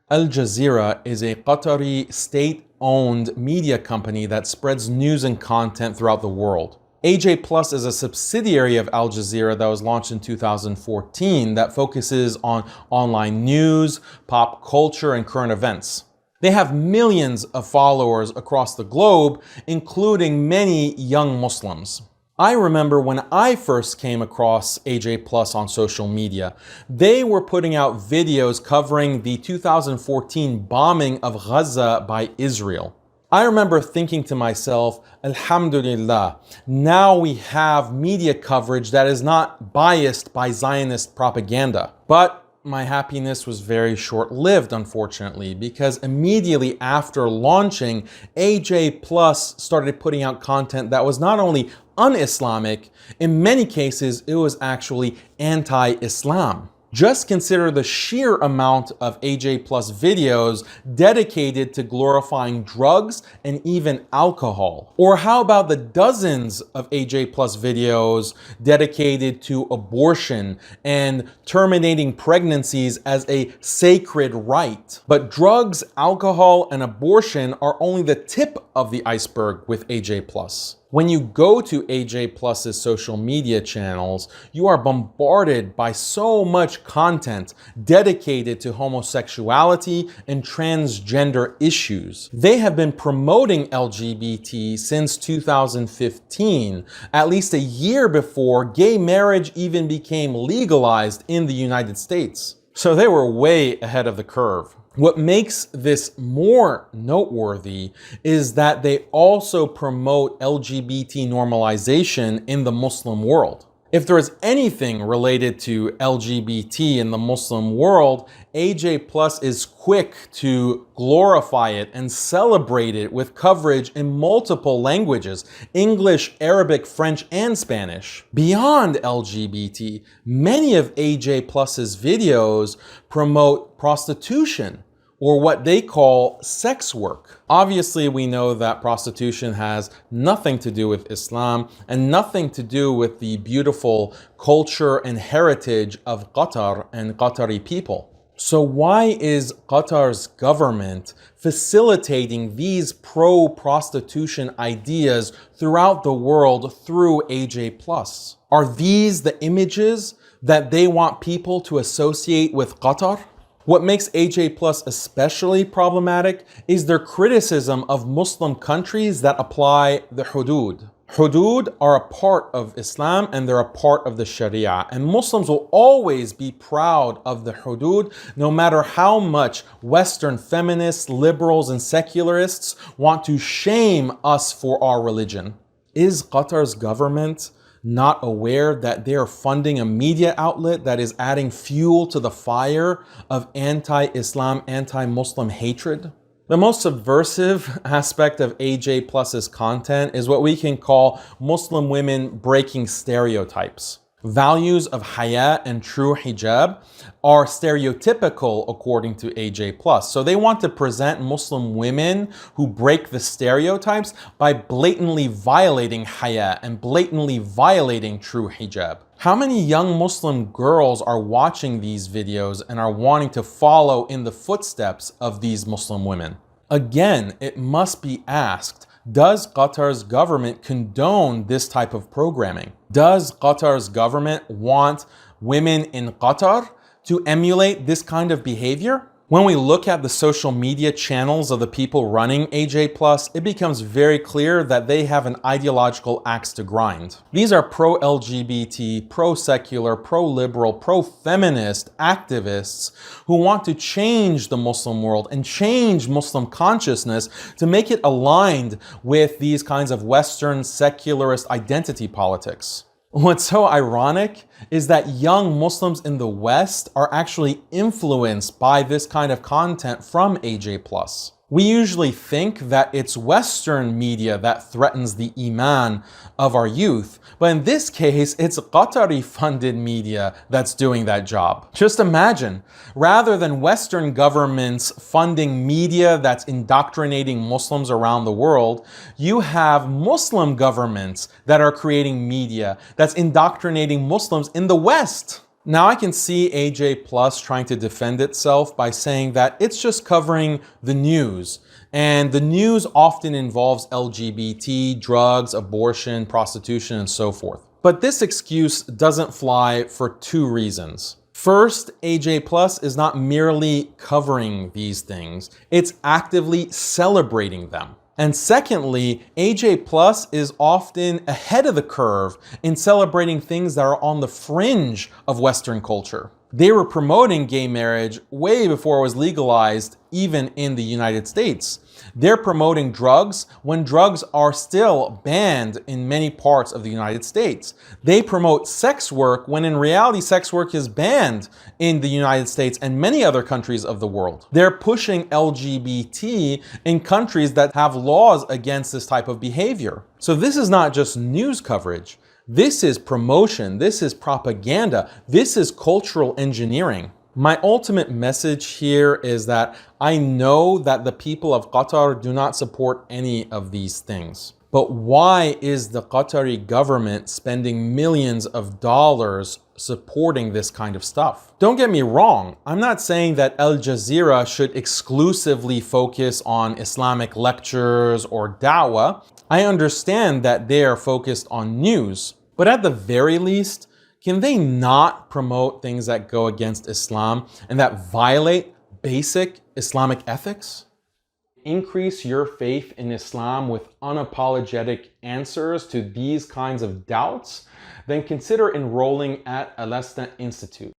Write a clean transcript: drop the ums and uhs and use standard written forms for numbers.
Al Jazeera is a Qatari state-owned media company that spreads news and content throughout the world. AJ Plus is a subsidiary of Al Jazeera that was launched in 2014 that focuses on online news, pop culture, and current events. They have millions of followers across the globe, including many young Muslims. I remember when I first came across AJ Plus on social media, they were putting out videos covering the 2014 bombing of Gaza by Israel. I remember thinking to myself, Alhamdulillah, now we have media coverage that is not biased by Zionist propaganda. But my happiness was very short-lived, unfortunately, because immediately after launching, AJ Plus started putting out content that was not only un-Islamic, in many cases, it was actually anti-Islam. Just consider the sheer amount of AJ Plus videos dedicated to glorifying drugs and even alcohol. Or how about the dozens of AJ Plus videos dedicated to abortion and terminating pregnancies as a sacred right? But drugs, alcohol, and abortion are only the tip of the iceberg with AJ Plus. When you go to AJ Plus's social media channels, you are bombarded by so much content dedicated to homosexuality and transgender issues. They have been promoting LGBT since 2015, at least a year before gay marriage even became legalized in the United States. So they were way ahead of the curve. What makes this more noteworthy is that they also promote LGBT normalization in the Muslim world. If there is anything related to LGBT in the Muslim world, AJ Plus is quick to glorify it and celebrate it with coverage in multiple languages: English, Arabic, French, and Spanish. Beyond LGBT, many of AJ Plus's videos promote prostitution, or what they call sex work. Obviously, we know that prostitution has nothing to do with Islam and nothing to do with the beautiful culture and heritage of Qatar and Qatari people. So why is Qatar's government facilitating these pro-prostitution ideas throughout the world through AJ Plus? Are these the images that they want people to associate with Qatar? What makes AJ Plus especially problematic is their criticism of Muslim countries that apply the hudud. Hudud are a part of Islam and they're a part of the Sharia. And Muslims will always be proud of the hudud, no matter how much Western feminists, liberals, and secularists want to shame us for our religion. Is Qatar's government not aware that they are funding a media outlet that is adding fuel to the fire of anti-Islam, anti-Muslim hatred? The most subversive aspect of AJ Plus's content is what we can call Muslim women breaking stereotypes. Values of haya and true hijab are stereotypical according to AJ Plus. So they want to present Muslim women who break the stereotypes by blatantly violating haya and blatantly violating true hijab. How many young Muslim girls are watching these videos and are wanting to follow in the footsteps of these Muslim women? Again, it must be asked, does Qatar's government condone this type of programming? Does Qatar's government want women in Qatar to emulate this kind of behavior? When we look at the social media channels of the people running AJ Plus, it becomes very clear that they have an ideological axe to grind. These are pro-LGBT, pro-secular, pro-liberal, pro-feminist activists who want to change the Muslim world and change Muslim consciousness to make it aligned with these kinds of Western secularist identity politics. What's so ironic is that young Muslims in the West are actually influenced by this kind of content from AJ Plus. We usually think that it's Western media that threatens the iman of our youth, but in this case, it's Qatari-funded media that's doing that job. Just imagine, rather than Western governments funding media that's indoctrinating Muslims around the world, you have Muslim governments that are creating media that's indoctrinating Muslims in the West. Now I can see AJ Plus trying to defend itself by saying that it's just covering the news. And the news often involves LGBT, drugs, abortion, prostitution, and so forth. But this excuse doesn't fly for two reasons. First, AJ Plus is not merely covering these things, it's actively celebrating them. And secondly, AJ Plus is often ahead of the curve in celebrating things that are on the fringe of Western culture. They were promoting gay marriage way before it was legalized, even in the United States. They're promoting drugs when drugs are still banned in many parts of the United States. They promote sex work when in reality sex work is banned in the United States and many other countries of the world. They're pushing LGBT in countries that have laws against this type of behavior. So this is not just news coverage. This is promotion, this is propaganda, this is cultural engineering. My ultimate message here is that I know that the people of Qatar do not support any of these things. But why is the Qatari government spending millions of dollars supporting this kind of stuff? Don't get me wrong, I'm not saying that Al Jazeera should exclusively focus on Islamic lectures or da'wah. I understand that they are focused on news, but at the very least, can they not promote things that go against Islam and that violate basic Islamic ethics? Increase your faith in Islam with unapologetic answers to these kinds of doubts, then consider enrolling at Alesta Institute.